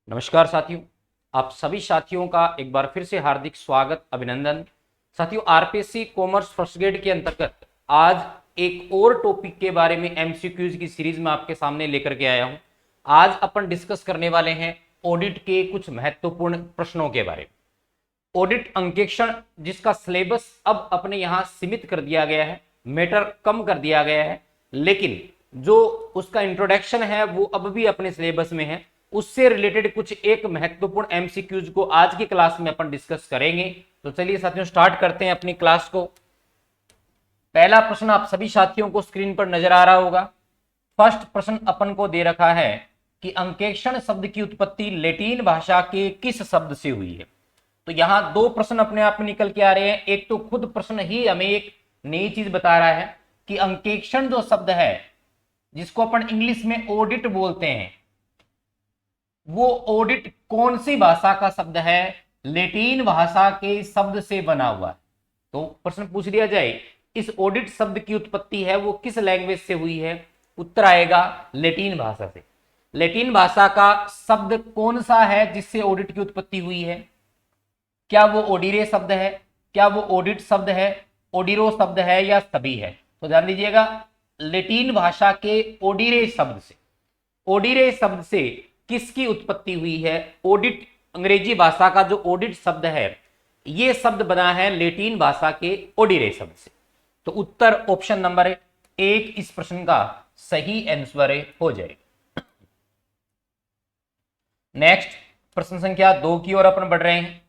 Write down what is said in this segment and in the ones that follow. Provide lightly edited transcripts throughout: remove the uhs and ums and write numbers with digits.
नमस्कार साथियों, आप सभी साथियों का एक बार फिर से हार्दिक स्वागत, अभिनंदन। साथियों, आरपीएससी कॉमर्स फर्स्ट ग्रेड के अंतर्गत आज एक और टॉपिक के बारे में एमसीक्यूज की सीरीज में आपके सामने लेकर के आया हूं। आज अपन डिस्कस करने वाले हैं ऑडिट के कुछ महत्वपूर्ण प्रश्नों के बारे में। ऑडिट अंकेक्षण जिसका सिलेबस अब अपने यहां सीमित कर दिया गया है, मैटर कम कर दिया गया है, लेकिन जो उसका इंट्रोडक्शन है वो अब भी अपने सिलेबस में है। उससे रिलेटेड कुछ एक महत्वपूर्ण एमसीक्यूज को आज की क्लास में अपन डिस्कस करेंगे। तो चलिए साथियों, स्टार्ट करते हैं अपनी क्लास को। पहला प्रश्न आप सभी साथियों को स्क्रीन पर नजर आ रहा होगा। फर्स्ट प्रश्न अपन को दे रखा है कि अंकेक्षण शब्द की उत्पत्ति लैटिन भाषा के किस शब्द से हुई है। तो यहां दो प्रश्न अपने आप में निकल के आ रहे हैं। एक तो खुद प्रश्न ही हमें एक नई चीज बता रहा है कि अंकेक्षण जो शब्द है, जिसको अपन इंग्लिश में ऑडिट बोलते हैं, वो ऑडिट कौन सी भाषा का शब्द है? लैटिन भाषा के शब्द से बना हुआ है। तो प्रश्न पूछ लिया जाए, इस ऑडिट शब्द की उत्पत्ति है वो किस लैंग्वेज से हुई है? उत्तर आएगा लैटिन भाषा से। लैटिन भाषा का शब्द कौन सा है जिससे ऑडिट की उत्पत्ति हुई है? क्या वो ओडिरे शब्द है, क्या वो ऑडिट शब्द है, ओडिरो शब्द है, या सभी है? तो ध्यान दीजिएगा, लैटिन भाषा के ओडिरे शब्द से, ओडिरे शब्द से किसकी उत्पत्ति हुई है? ऑडिट, अंग्रेजी भाषा का जो ऑडिट शब्द है, ये शब्द बना है लैटिन भाषा के ओडिरे शब्द से। तो उत्तर ऑप्शन नंबर 1 इस प्रश्न का सही आंसर हो जाएगा। नेक्स्ट, प्रश्न संख्या 2 की ओर अपन बढ़ रहे हैं।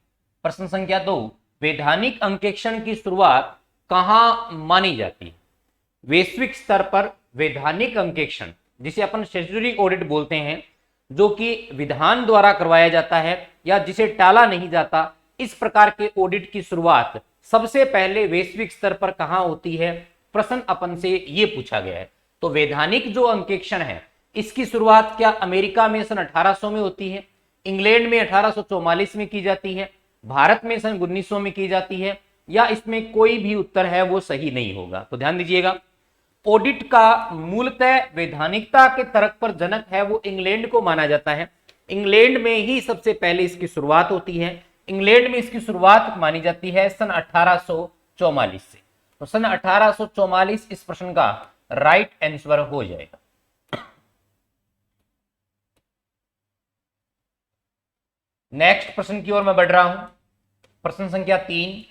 प्रश्न संख्या 2, वैधानिक अंकेक्षण की शुरुआत कहां मानी जाती है? वैश्विक स्तर पर वैधानिक अंकेक्षण, जिसे अपन स्टैट्यूटरी ऑडिट बोलते हैं, जो कि विधान द्वारा करवाया जाता है या जिसे टाला नहीं जाता, इस प्रकार के ऑडिट की शुरुआत सबसे पहले वैश्विक स्तर पर कहां होती है? प्रश्न अपन से ये पूछा गया है। तो वैधानिक जो अंकेक्षण है, इसकी शुरुआत क्या अमेरिका में सन 1800 में होती है, इंग्लैंड में 1844 में की जाती है, भारत में सन 1900 में की जाती है, या इसमें कोई भी उत्तर है वो सही नहीं होगा? तो ध्यान दीजिएगा, ऑडिट का मूलतः वैधानिकता के तर्क पर जनक है वो इंग्लैंड को माना जाता है। इंग्लैंड में ही सबसे पहले इसकी शुरुआत होती है। इंग्लैंड में इसकी शुरुआत मानी जाती है सन 1844 से। तो सन 1844 इस प्रश्न का राइट आंसर हो जाएगा। नेक्स्ट प्रश्न की ओर मैं बढ़ रहा हूं। प्रश्न संख्या 3,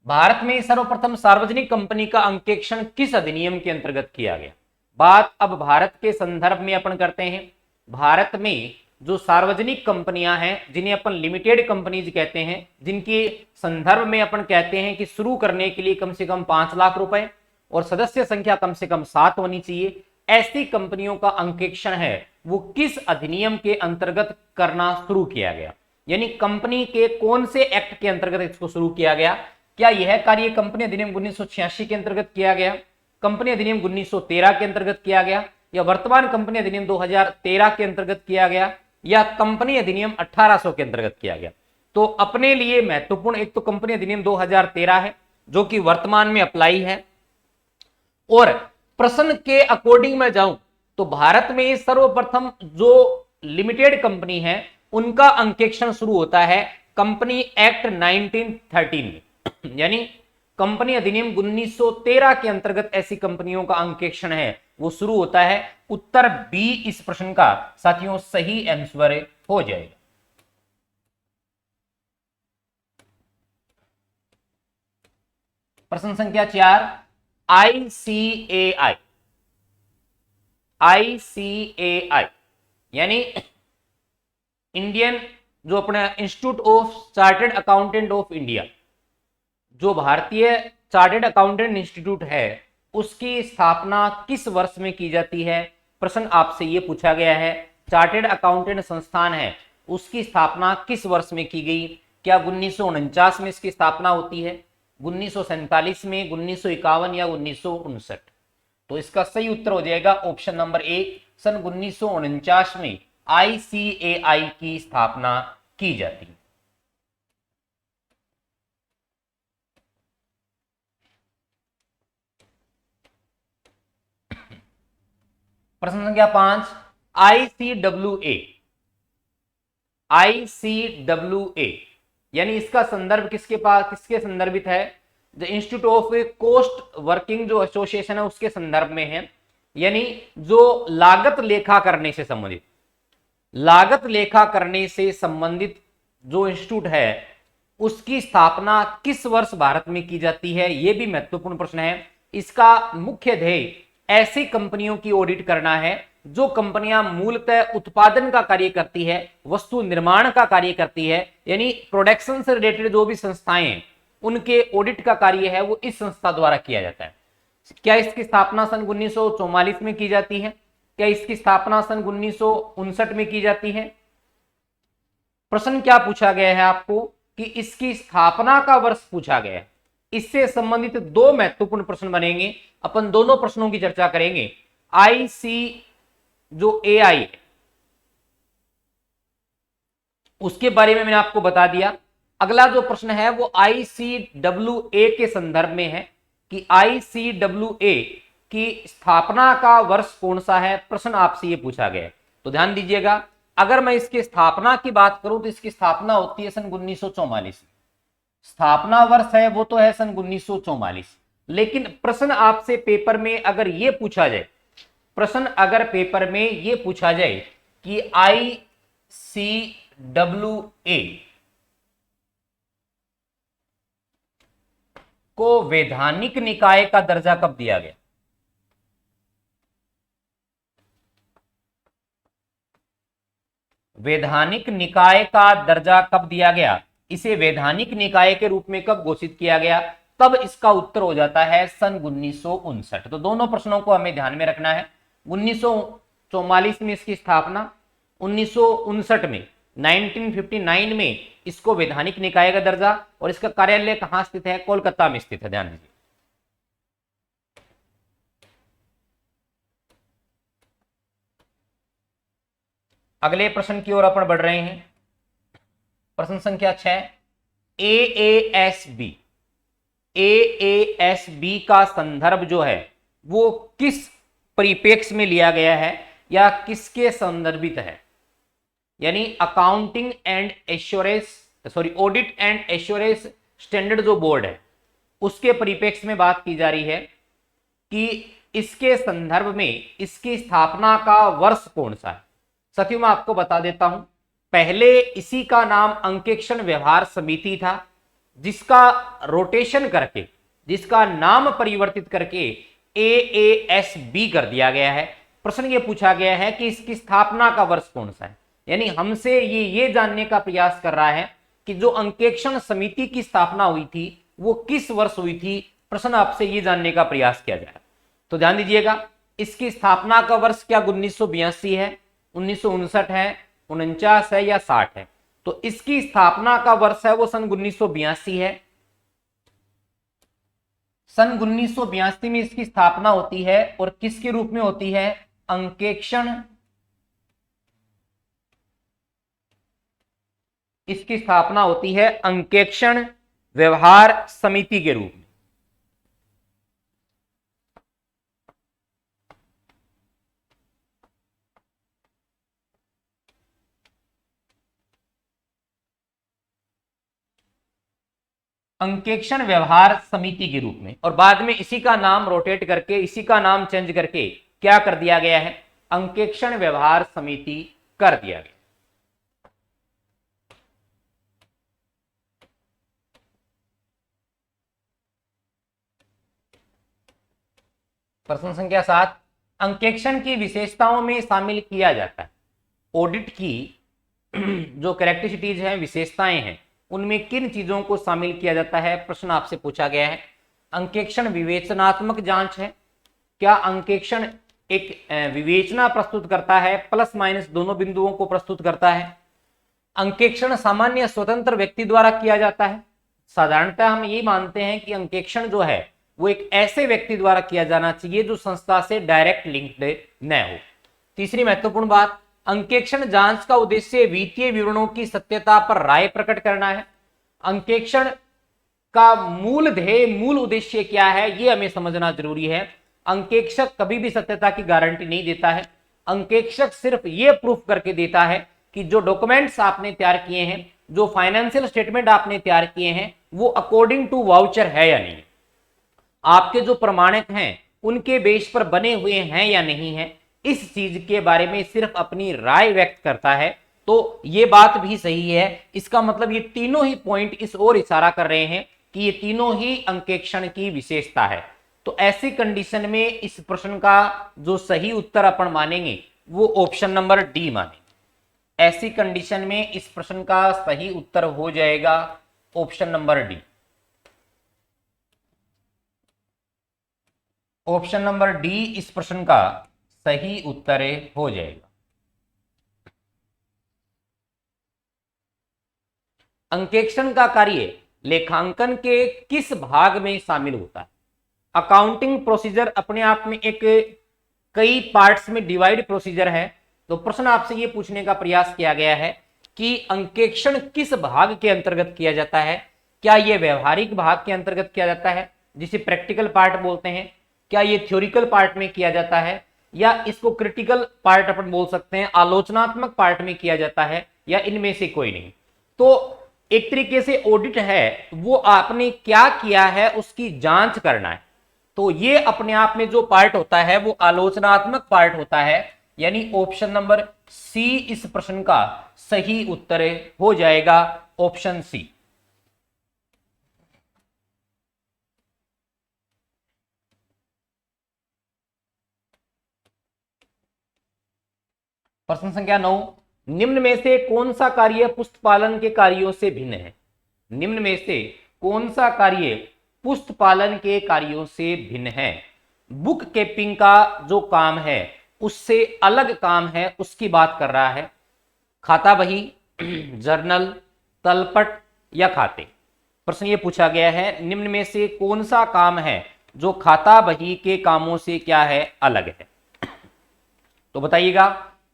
भारत में सर्वप्रथम सार्वजनिक कंपनी का अंकेक्षण किस अधिनियम के अंतर्गत किया गया? बात अब भारत के संदर्भ में अपन करते हैं। भारत में जो सार्वजनिक कंपनियां हैं, जिन्हें अपन लिमिटेड कंपनीज कहते हैं, जिनके संदर्भ में अपन कहते हैं कि शुरू करने के लिए कम से कम 5 लाख रुपए और सदस्य संख्या कम से कम 7 होनी चाहिए, ऐसी कंपनियों का अंकेक्षण है वो किस अधिनियम के अंतर्गत करना शुरू किया गया? यानी कंपनी के कौन से एक्ट के अंतर्गत इसको शुरू किया गया? क्या यह कार्य कंपनी अधिनियम 1986 के अंतर्गत किया गया, कंपनी अधिनियम 1913 के अंतर्गत किया गया, या वर्तमान कंपनी अधिनियम 2013 के अंतर्गत किया गया, या कंपनी अधिनियम 1800 के अंतर्गत किया गया? तो अपने लिए महत्वपूर्ण एक तो कंपनी अधिनियम 2013 है, जो कि वर्तमान में अप्लाई है। और प्रश्न के अकॉर्डिंग मैं जाऊं तो भारत में सर्वप्रथम जो लिमिटेड कंपनी है, उनका अंकेक्षण शुरू होता है कंपनी एक्ट 1913 में। यानी कंपनी अधिनियम 1913 के अंतर्गत ऐसी कंपनियों का अंकेक्षण है वो शुरू होता है। उत्तर बी इस प्रश्न का साथियों सही आंसर हो जाएगा। प्रश्न संख्या 4, आईसीएआई, आईसीएआई यानी इंडियन, जो अपना institute of chartered accountant of India, जो भारतीय चार्टर्ड अकाउंटेंट इंस्टीट्यूट है, उसकी स्थापना किस वर्ष में की जाती है? प्रश्न आपसे यह पूछा गया है। चार्टर्ड अकाउंटेंट संस्थान है, उसकी स्थापना किस वर्ष में की गई? क्या 1949 में इसकी स्थापना होती है, 1947 में, 1951 या 1959? तो इसका सही उत्तर हो जाएगा ऑप्शन नंबर 1, सन 1949 में आईसीएआई की स्थापना की जाती है। प्रश्न संख्या 5, आईसीडब्ल्यूए, ICWA, यानी इसका संदर्भ किसके संदर्भित है? The institute of cost working जो एसोसिएशन है उसके संदर्भ में है। यानी जो लागत लेखा करने से संबंधित जो इंस्टीट्यूट है उसकी स्थापना किस वर्ष भारत में की जाती है, यह भी महत्वपूर्ण प्रश्न है। इसका मुख्य ध्येय ऐसी कंपनियों की ऑडिट करना है जो कंपनियां मूलतः उत्पादन का कार्य करती है, वस्तु निर्माण का कार्य करती है, यानी प्रोडक्शन से रिलेटेड जो भी संस्थाएं हैं उनके ऑडिट का कार्य है वो इस संस्था द्वारा किया जाता है। क्या इसकी स्थापना सन 1944 में की जाती है? क्या इसकी स्थापना सन 1959 में की जाती है? प्रश्न क्या पूछा गया है आपको कि इसकी स्थापना का वर्ष पूछा गया है। इससे संबंधित दो महत्वपूर्ण प्रश्न बनेंगे, अपन दोनों प्रश्नों की चर्चा करेंगे। जो AI है उसके बारे में मैंने आपको बता दिया। अगला जो प्रश्न है वो ICWA के संदर्भ में है कि ICWA की स्थापना का वर्ष कौन सा है, प्रश्न आपसे ये पूछा गया है। तो ध्यान दीजिएगा, अगर मैं इसकी स्थापना की बात करूं तो इसकी स्थापना होती है सन 1944। स्थापना वर्ष है वो तो है सन 1944, लेकिन प्रश्न आपसे पेपर में अगर ये पूछा जाए, कि ICWA को वैधानिक निकाय का दर्जा कब दिया गया? वैधानिक निकाय का दर्जा कब दिया गया, इसे वैधानिक निकाय के रूप में कब घोषित किया गया? तब इसका उत्तर हो जाता है सन 1959। तो दोनों प्रश्नों को हमें ध्यान में रखना है। 1944 में इसकी स्थापना, 1959 में 1959 में इसको वैधानिक निकाय का दर्जा, और इसका कार्यालय कहां स्थित है? कोलकाता में स्थित है। ध्यान दीजिए। अगले प्रश्न की ओर अपन बढ़ रहे हैं। प्रश्न संख्या 6, AASB का संदर्भ जो है वो किस परिप्रेक्ष्य में लिया गया है या किसके संदर्भित है? यानी accounting and audit and assurance standard जो बोर्ड है उसके परिप्रेक्ष्य में बात की जा रही है कि इसके संदर्भ में इसकी स्थापना का वर्ष कौन सा है। साथियों मैं आपको बता देता हूं, पहले इसी का नाम अंकेक्षण व्यवहार समिति था, जिसका रोटेशन करके, जिसका नाम परिवर्तित करके AASB कर दिया गया है। प्रश्न ये पूछा गया है कि इसकी स्थापना का वर्ष कौन सा है। यानी हमसे ये जानने का प्रयास कर रहा है कि जो अंकेक्षण समिति की स्थापना हुई थी वो किस वर्ष हुई थी। प्रश्न आपसे ये जानने का प्रयास किया जाए। तो ध्यान दीजिएगा, इसकी स्थापना का वर्ष क्या 1982 है, 1959 है, 49 है या 60 है? तो इसकी स्थापना का वर्ष है वो सन 1982 है। सन 1982 में इसकी स्थापना होती है और किसके रूप में होती है? अंकेक्षण, इसकी स्थापना होती है अंकेक्षण व्यवहार समिति के रूप में। अंकेक्षण व्यवहार समिति के रूप में, और बाद में इसी का नाम रोटेट करके, इसी का नाम चेंज करके क्या कर दिया गया है? अंकेक्षण व्यवहार समिति कर दिया गया। प्रश्न संख्या 7, अंकेक्षण की विशेषताओं में शामिल किया जाता है ऑडिट की जो कैरेक्टरिस्टिक्स हैं, विशेषताएं हैं, उनमें किन चीजों को शामिल किया जाता है? प्रश्न आपसे पूछा गया है। अंकेक्षण विवेचनात्मक जांच है। क्या अंकेक्षण एक विवेचना प्रस्तुत करता है, प्लस माइनस दोनों बिंदुओं को प्रस्तुत करता है? अंकेक्षण सामान्य स्वतंत्र व्यक्ति द्वारा किया जाता है। साधारणतः हम ये मानते हैं कि अंकेक्षण जो है वो एक ऐसे व्यक्ति द्वारा किया जाना चाहिए जो संस्था से डायरेक्ट लिंक्ड न हो। तीसरी महत्वपूर्ण बात, अंकेक्षण जांच का उद्देश्य वित्तीय विवरणों की सत्यता पर राय प्रकट करना है। अंकेक्षण का मूल ध्येय, मूल उद्देश्य क्या है, यह हमें समझना जरूरी है। अंकेक्षक कभी भी सत्यता की गारंटी नहीं देता है। अंकेक्षक सिर्फ यह प्रूफ करके देता है कि जो डॉक्यूमेंट्स आपने तैयार किए हैं, जो फाइनेंशियल स्टेटमेंट आपने तैयार किए हैं, वो अकॉर्डिंग टू वाउचर है या नहीं, आपके जो प्रमाणित हैं उनके बेस पर बने हुए हैं या नहीं है, इस चीज के बारे में सिर्फ अपनी राय व्यक्त करता है। तो ये बात भी सही है। इसका मतलब ये तीनों ही पॉइंट इस ओर इशारा कर रहे हैं कि ये तीनों ही अंकेक्षण की विशेषता है। तो ऐसी कंडीशन में इस प्रश्न का जो सही उत्तर अपन मानेंगे वो ऑप्शन नंबर डी मानेंगे। ऐसी कंडीशन में इस प्रश्न का सही उत्तर हो जाएगा option number D. Option number D इस प्रश्न का सही उत्तर हो जाएगा। अंकेक्षण का कार्य लेखांकन के किस भाग में शामिल होता है? अकाउंटिंग प्रोसीजर अपने आप में एक कई पार्ट्स में डिवाइड प्रोसीजर है। तो प्रश्न आपसे यह पूछने का प्रयास किया गया है कि अंकेक्षण किस भाग के अंतर्गत किया जाता है? क्या यह व्यवहारिक भाग के अंतर्गत किया जाता है जिसे प्रैक्टिकल पार्ट बोलते हैं? क्या ये थ्योरिकल पार्ट में किया जाता है, या इसको क्रिटिकल पार्ट अपन बोल सकते हैं, आलोचनात्मक पार्ट में किया जाता है, या इनमें से कोई नहीं? तो एक तरीके से ऑडिट है, वो आपने क्या किया है उसकी जांच करना है। तो ये अपने आप में जो पार्ट होता है वो आलोचनात्मक पार्ट होता है, यानी ऑप्शन नंबर सी इस प्रश्न का सही उत्तर हो जाएगा, ऑप्शन सी। प्रश्न संख्या 9, निम्न में से कौन सा कार्य पुस्तपालन के कार्यों से भिन्न है? निम्न में से कौन सा कार्य पुस्तपालन के कार्यों से भिन्न है? बुक कीपिंग का जो काम है उससे अलग काम है, उसकी बात कर रहा है। खाता बही, जर्नल, तलपट या खाते? प्रश्न ये पूछा गया है, निम्न में से कौन सा काम है जो खाता बही के कामों से क्या है, अलग है? तो बताइएगा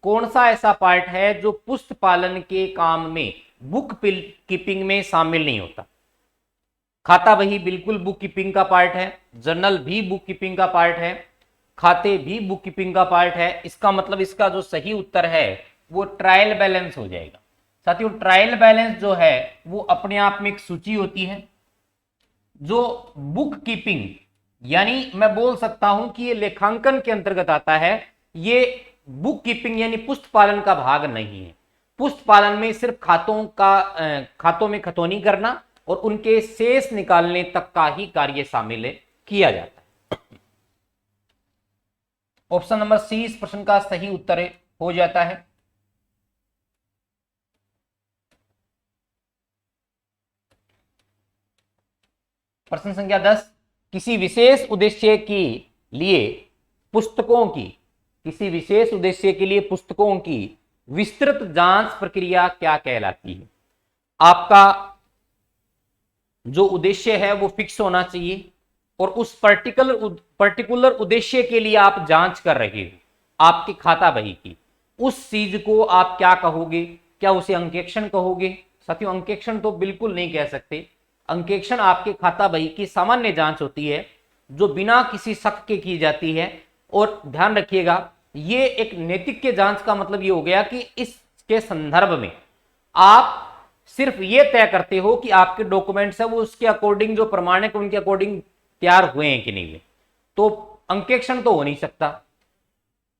कौन सा ऐसा पार्ट है जो पुस्तपालन के काम में बुक कीपिंग में शामिल नहीं होता? खाता बही बिल्कुल बुक कीपिंग का पार्ट है, जर्नल भी बुक कीपिंग का पार्ट है, खाते भी बुक कीपिंग का पार्ट है। इसका मतलब इसका जो सही उत्तर है वो ट्रायल बैलेंस हो जाएगा। साथियों, ट्रायल बैलेंस जो है वो अपने आप में एक सूची होती है। जो बुक कीपिंग, यानी मैं बोल सकता हूं कि ये लेखांकन के अंतर्गत आता है, ये बुक कीपिंग यानी पुस्तपालन का भाग नहीं है। पुस्तपालन में सिर्फ खातों में खतौनी करना और उनके शेष निकालने तक का ही कार्य शामिल किया जाता है। ऑप्शन नंबर सी इस प्रश्न का सही उत्तर हो जाता है। प्रश्न संख्या 10, किसी विशेष उद्देश्य के लिए पुस्तकों की विस्तृत जांच प्रक्रिया क्या कहलाती है? आपका जो उद्देश्य है वो फिक्स होना चाहिए और उस पर्टिकुलर उद्देश्य के लिए आप जांच कर रहे हो आपकी खाता बही की, उस चीज को आप क्या कहोगे? क्या उसे अंकेक्षण कहोगे? साथियों, अंकेक्षण तो बिल्कुल नहीं कह सकते। अंकेक्षण आपके खाता बही की सामान्य जांच होती है जो बिना किसी शक के की जाती है। और ध्यान रखिएगा, ये एक नैतिक के जांच का मतलब ये हो गया कि इसके संदर्भ में आप सिर्फ ये तय करते हो कि आपके डॉक्यूमेंट्स है वो उसके अकॉर्डिंग, जो प्रमाणिक उनके अकॉर्डिंग तैयार हुए हैं कि नहीं हुए। तो अंकेक्षण तो हो नहीं सकता।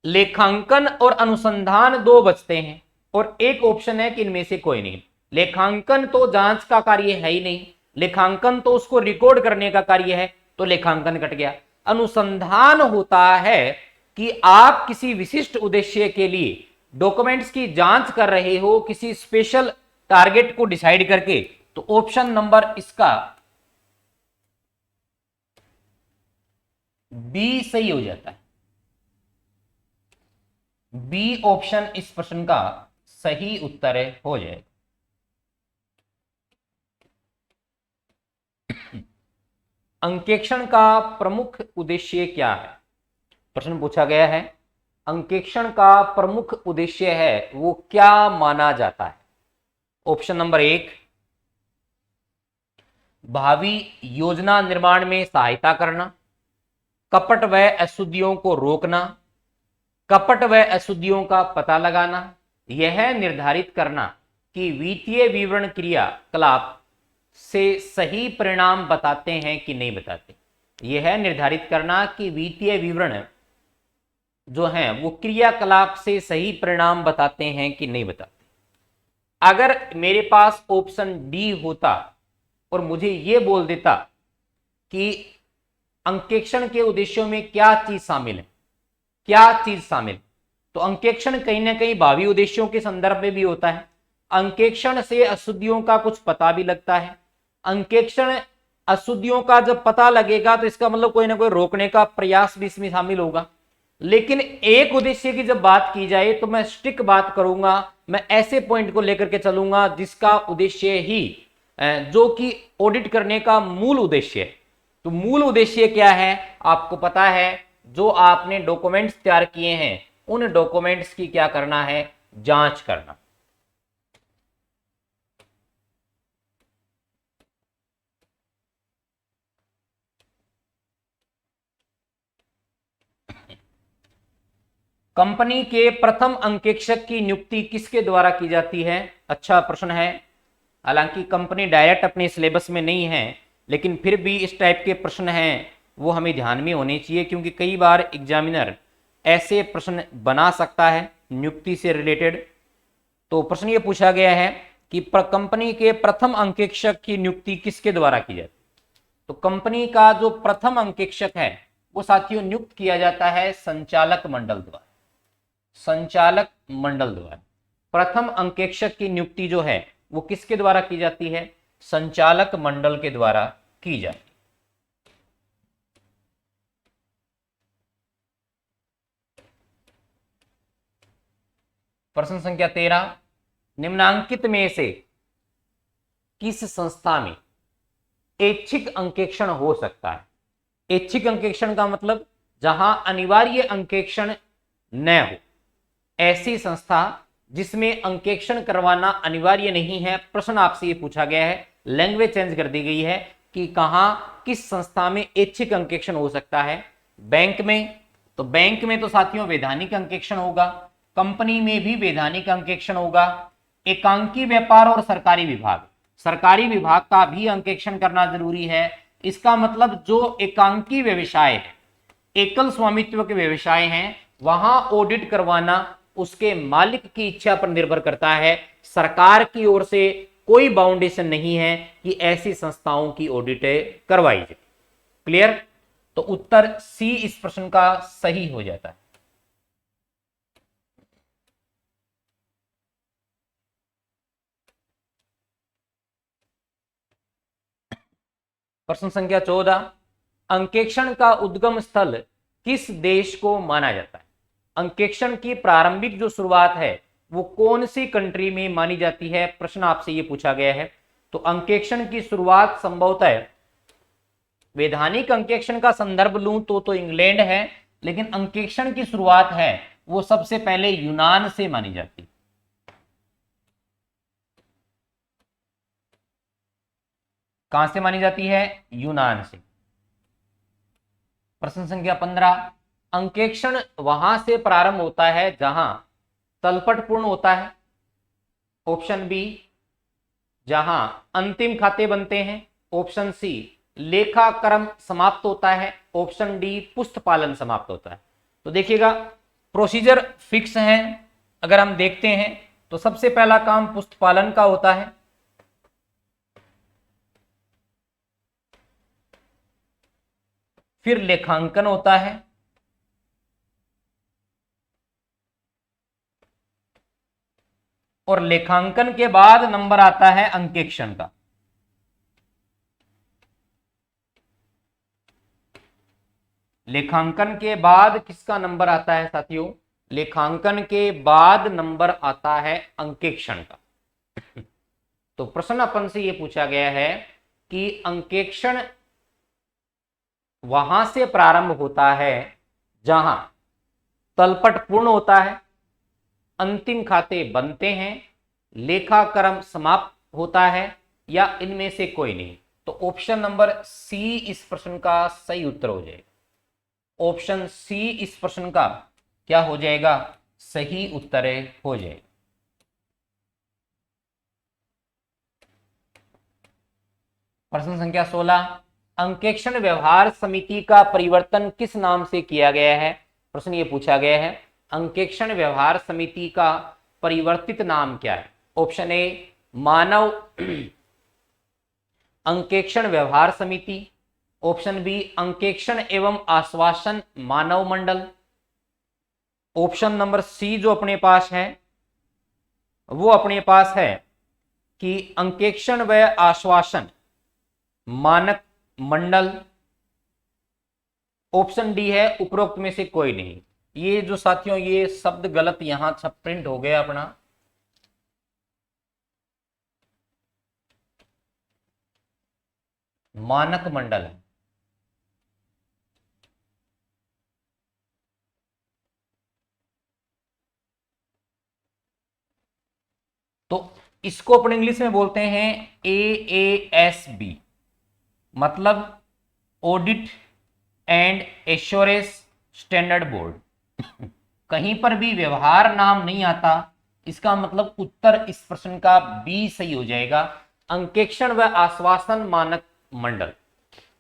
लेखांकन और अनुसंधान दो बचते हैं और एक ऑप्शन है कि इनमें से कोई नहीं। लेखांकन तो जांच का कार्य है ही नहीं, लेखांकन तो उसको रिकॉर्ड करने का कार्य है, तो लेखांकन कट गया। अनुसंधान होता है कि आप किसी विशिष्ट उद्देश्य के लिए डॉक्यूमेंट्स की जांच कर रहे हो, किसी स्पेशल टारगेट को डिसाइड करके। तो ऑप्शन नंबर इसका बी सही हो जाता है। बी ऑप्शन इस प्रश्न का सही उत्तर हो जाएगा। अंकेक्षण का प्रमुख उद्देश्य क्या है? प्रश्न पूछा गया है, अंकेक्षण का प्रमुख उद्देश्य है वो क्या माना जाता है? ऑप्शन नंबर 1, भावी योजना निर्माण में सहायता करना, कपट व अशुद्धियों को रोकना, कपट व अशुद्धियों का पता लगाना, यह निर्धारित करना कि वित्तीय विवरण क्रियाकलाप से सही परिणाम बताते हैं कि नहीं बताते। यह निर्धारित करना कि वित्तीय विवरण जो है वो क्रियाकलाप से सही परिणाम बताते हैं कि नहीं बताते। अगर मेरे पास ऑप्शन डी होता और मुझे यह बोल देता कि अंकेक्षण के उद्देश्यों में क्या चीज शामिल है, क्या चीज शामिल, तो अंकेक्षण कहीं ना कहीं भावी उद्देश्यों के संदर्भ में भी होता है। अंकेक्षण से अशुद्धियों का कुछ पता भी लगता है। अंकेक्षण अशुद्धियों का जब पता लगेगा तो इसका मतलब कोई ना कोई रोकने का प्रयास भी इसमें शामिल होगा। लेकिन एक उद्देश्य की जब बात की जाए तो मैं स्ट्रिक्ट बात करूंगा, मैं ऐसे पॉइंट को लेकर के चलूंगा जिसका उद्देश्य ही जो कि ऑडिट करने का मूल उद्देश्य है। तो मूल उद्देश्य क्या है आपको पता है, जो आपने डॉक्यूमेंट्स तैयार किए हैं उन डॉक्यूमेंट्स की क्या करना है, जांच करना। कंपनी के प्रथम अंकेक्षक की नियुक्ति किसके द्वारा की जाती है? अच्छा प्रश्न है। हालांकि कंपनी डायरेक्ट अपने सिलेबस में नहीं है, लेकिन फिर भी इस टाइप के प्रश्न हैं वो हमें ध्यान में होने चाहिए, क्योंकि कई बार एग्जामिनर ऐसे प्रश्न बना सकता है नियुक्ति से रिलेटेड। तो प्रश्न ये पूछा गया है कि कंपनी के प्रथम अंकेक्षक की नियुक्ति किसके द्वारा की जाती है? तो कंपनी का जो प्रथम अंकेक्षक है वो साथियों नियुक्त किया जाता है संचालक मंडल द्वारा। संचालक मंडल द्वारा प्रथम अंकेक्षक की नियुक्ति जो है वो किसके द्वारा की जाती है? संचालक मंडल के द्वारा की जाती है। प्रश्न संख्या 13, निम्नांकित में से किस संस्था में ऐच्छिक अंकेक्षण हो सकता है? ऐच्छिक अंकेक्षण का मतलब जहां अनिवार्य अंकेक्षण न हो, ऐसी संस्था जिसमें अंकेक्षण करवाना अनिवार्य नहीं है। प्रश्न आपसे ये पूछा गया है, लैंग्वेज चेंज कर दी गई है कि कहां किस संस्था में ऐच्छिक अंकेक्षण हो सकता है। बैंक में, तो बैंक में तो साथियों वैधानिक अंकेक्षण होगा, कंपनी में भी वैधानिक अंकेक्षण होगा। एकांकी व्यापार और सरकारी विभाग, सरकारी विभाग का भी अंकेक्षण करना जरूरी है। इसका मतलब जो एकांकी व्यवसाय है, एकल स्वामित्व के व्यवसाय हैं, वहां ऑडिट करवाना उसके मालिक की इच्छा पर निर्भर करता है। सरकार की ओर से कोई बाउंडेशन नहीं है कि ऐसी संस्थाओं की ऑडिट करवाई जाए। क्लियर? तो उत्तर सी इस प्रश्न का सही हो जाता है। प्रश्न संख्या 14, अंकेक्षण का उद्गम स्थल किस देश को माना जाता है? अंकेक्षण की प्रारंभिक जो शुरुआत है वो कौन सी कंट्री में मानी जाती है? प्रश्न आपसे ये पूछा गया है। तो अंकेक्षण की शुरुआत संभवतः, वैधानिक अंकेक्षण का संदर्भ लूं तो इंग्लैंड है, लेकिन अंकेक्षण की शुरुआत है वो सबसे पहले यूनान से मानी जाती है। कहां से मानी जाती है? यूनान से। प्रश्न संख्या 15, अंकेक्षण वहां से प्रारंभ होता है जहां तलपट पूर्ण होता है। ऑप्शन बी, जहां अंतिम खाते बनते हैं। ऑप्शन सी, लेखा क्रम समाप्त होता है। ऑप्शन डी, पुस्त पालन समाप्त होता है। तो देखिएगा प्रोसीजर फिक्स है। अगर हम देखते हैं तो सबसे पहला काम पुस्त पालन का होता है, फिर लेखांकन होता है, और लेखांकन के बाद नंबर आता है अंकेक्षण का। लेखांकन के बाद किसका नंबर आता है साथियों? लेखांकन के बाद नंबर आता है अंकेक्षण का। तो प्रश्न अपन से यह पूछा गया है कि अंकेक्षण वहां से प्रारंभ होता है जहां तलपट पूर्ण होता है, अंतिम खाते बनते हैं, लेखा क्रम समाप्त होता है, या इनमें से कोई नहीं। तो ऑप्शन नंबर सी इस प्रश्न का सही उत्तर हो जाएगा। ऑप्शन सी इस प्रश्न का क्या हो जाएगा? सही उत्तर हो जाएगा। प्रश्न संख्या 16, अंकेक्षण व्यवहार समिति का परिवर्तन किस नाम से किया गया है? प्रश्न ये पूछा गया है, अंकेक्षण व्यवहार समिति का परिवर्तित नाम क्या है? ऑप्शन ए मानव अंकेक्षण व्यवहार समिति, ऑप्शन बी अंकेक्षण एवं आश्वासन मानव मंडल, ऑप्शन नंबर सी जो अपने पास है वो अपने पास है कि अंकेक्षण व आश्वासन मानक मंडल, ऑप्शन डी है उपरोक्त में से कोई नहीं। ये जो साथियों ये शब्द गलत यहां सब प्रिंट हो गया अपना, मानक मंडल है। तो इसको अपन इंग्लिश में बोलते हैं AASB, मतलब audit and assurance standard board. कहीं पर भी व्यवहार नाम नहीं आता, इसका मतलब उत्तर इस प्रश्न का बी सही हो जाएगा, अंकेक्षण व आश्वासन मानक मंडल।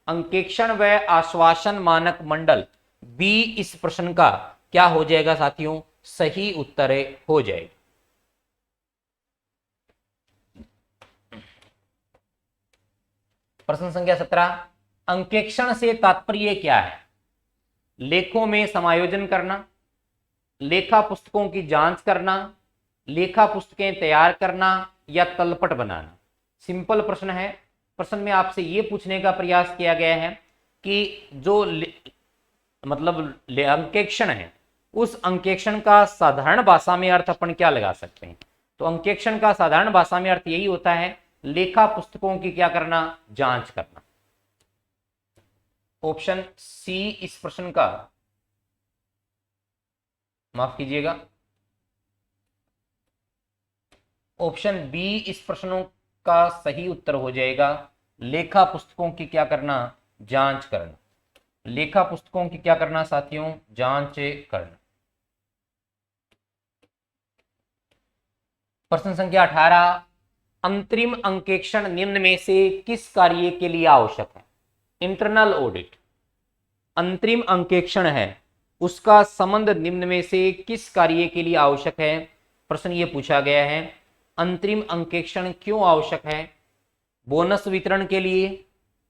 अंकेक्षण व आश्वासन मानक मंडल बी इस प्रश्न का क्या हो जाएगा साथियों? सही उत्तर हो जाएगा। प्रश्न संख्या 17, अंकेक्षण से तात्पर्य क्या है? लेखों में समायोजन करना, लेखा पुस्तकों की जांच करना, लेखा पुस्तकें तैयार करना या तलपट बनाना। सिंपल प्रश्न है। प्रश्न में आपसे यह पूछने का प्रयास किया गया है कि जो मतलब अंकेक्षण है उस अंकेक्षण का साधारण भाषा में अर्थ अपन क्या लगा सकते हैं? तो अंकेक्षण का साधारण भाषा में अर्थ यही होता है लेखा पुस्तकों की क्या करना? जांच करना। ऑप्शन सी इस प्रश्न का, माफ कीजिएगा, ऑप्शन बी इस प्रश्नों का सही उत्तर हो जाएगा, लेखा पुस्तकों की क्या करना? जांच करना। लेखा पुस्तकों की क्या करना साथियों? जांच करना। प्रश्न संख्या 18, अंतरिम अंकेक्षण निम्न में से किस कार्य के लिए आवश्यक है? इंटरनल ऑडिट अंतरिम अंकेक्षण है, उसका संबंध निम्न में से किस कार्य के लिए आवश्यक है? प्रश्न ये पूछा गया है। अंतरिम अंकेक्षण क्यों आवश्यक है? बोनस वितरण के लिए,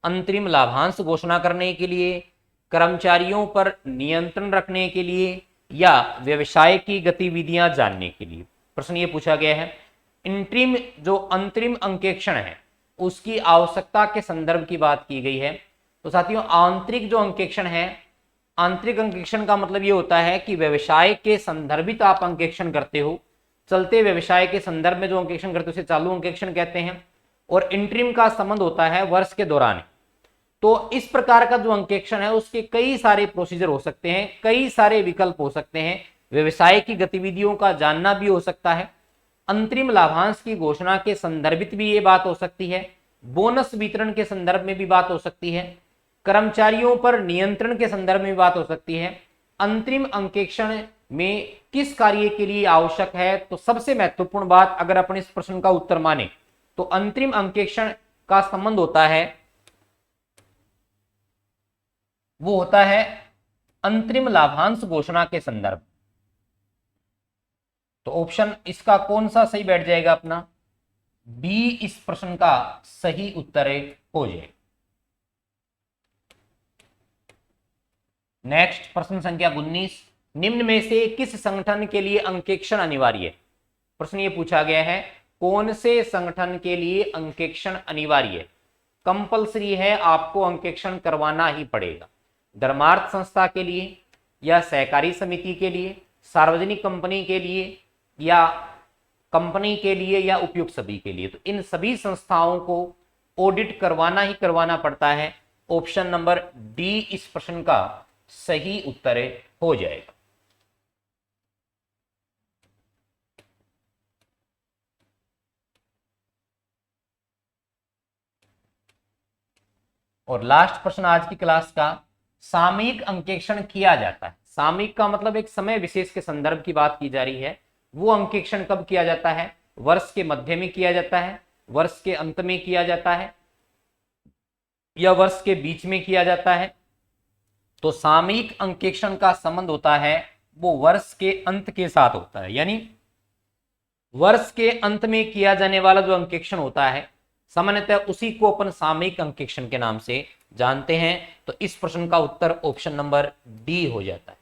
अंतरिम लाभांश घोषणा करने के लिए, कर्मचारियों पर नियंत्रण रखने के लिए या व्यवसाय की गतिविधियां जानने के लिए। प्रश्न ये पूछा गया है। इंटरिम जो अंतरिम अंकेक्षण है उसकी आवश्यकता के संदर्भ की बात की गई है। तो साथियों आंतरिक जो अंकेक्षण है, आंतरिक अंकेक्षण का मतलब ये होता है कि व्यवसाय के संदर्भित आप अंकेक्षण करते हो, चलते व्यवसाय के संदर्भ में जो अंकेक्षण करते हो उसे चालू अंकेक्षण कहते हैं, और इंटरिम का संबंध होता है वर्ष के दौरान। तो इस प्रकार का जो अंकेक्षण है उसके कई सारे प्रोसीजर हो सकते हैं, कई सारे विकल्प हो सकते हैं, व्यवसाय की गतिविधियों का जानना भी हो सकता है, अंतरिम लाभांश की घोषणा के संदर्भित भी ये बात हो सकती है, बोनस वितरण के संदर्भ में भी बात हो सकती है, कर्मचारियों पर नियंत्रण के संदर्भ में बात हो सकती है। अंतरिम अंकेक्षण में किस कार्य के लिए आवश्यक है? तो सबसे महत्वपूर्ण बात अगर अपन इस प्रश्न का उत्तर माने तो अंतरिम अंकेक्षण का संबंध होता है, वो होता है अंतरिम लाभांश घोषणा के संदर्भ। तो ऑप्शन इसका कौन सा सही बैठ जाएगा अपना? बी इस प्रश्न का सही उत्तर हो जाए। नेक्स्ट प्रश्न संख्या 19, निम्न में से किस संगठन के लिए अंकेक्षण अनिवार्य है? प्रश्न ये पूछा गया है कौन से संगठन के लिए अंकेक्षण अनिवार्य है? कंपलसरी है, आपको अंकेक्षण करवाना ही पड़ेगा। धर्मार्थ संस्था के लिए या सहकारी समिति के लिए, सार्वजनिक कंपनी के लिए या कंपनी के लिए या उपयुक्त सभी के लिए। तो इन सभी संस्थाओं को ऑडिट करवाना ही करवाना पड़ता है। ऑप्शन नंबर डी इस प्रश्न का सही उत्तर हो जाएगा। और लास्ट प्रश्न आज की क्लास का, सामयिक अंकेक्षण किया जाता है। सामयिक का मतलब एक समय विशेष के संदर्भ की बात की जा रही है। वो अंकेक्षण कब किया जाता है? वर्ष के मध्य में किया जाता है, वर्ष के अंत में किया जाता है, या वर्ष के बीच में किया जाता है, तो सामयिक अंकेक्षण का संबंध होता है वो वर्ष के अंत के साथ होता है। यानी वर्ष के अंत में किया जाने वाला जो अंकेक्षण होता है सामान्यतः उसी को अपन सामयिक अंकेक्षण के नाम से जानते हैं। तो इस प्रश्न का उत्तर ऑप्शन नंबर डी हो जाता है।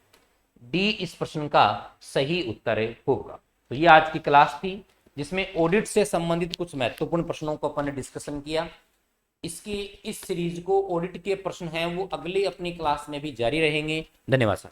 डी इस प्रश्न का सही उत्तर होगा। तो ये आज की क्लास थी जिसमें ऑडिट से संबंधित कुछ महत्वपूर्ण प्रश्नों को अपन ने डिस्कशन किया। इसकी इस सीरीज को ऑडिट के प्रश्न हैं वो अगली अपनी क्लास में भी जारी रहेंगे। धन्यवाद सर।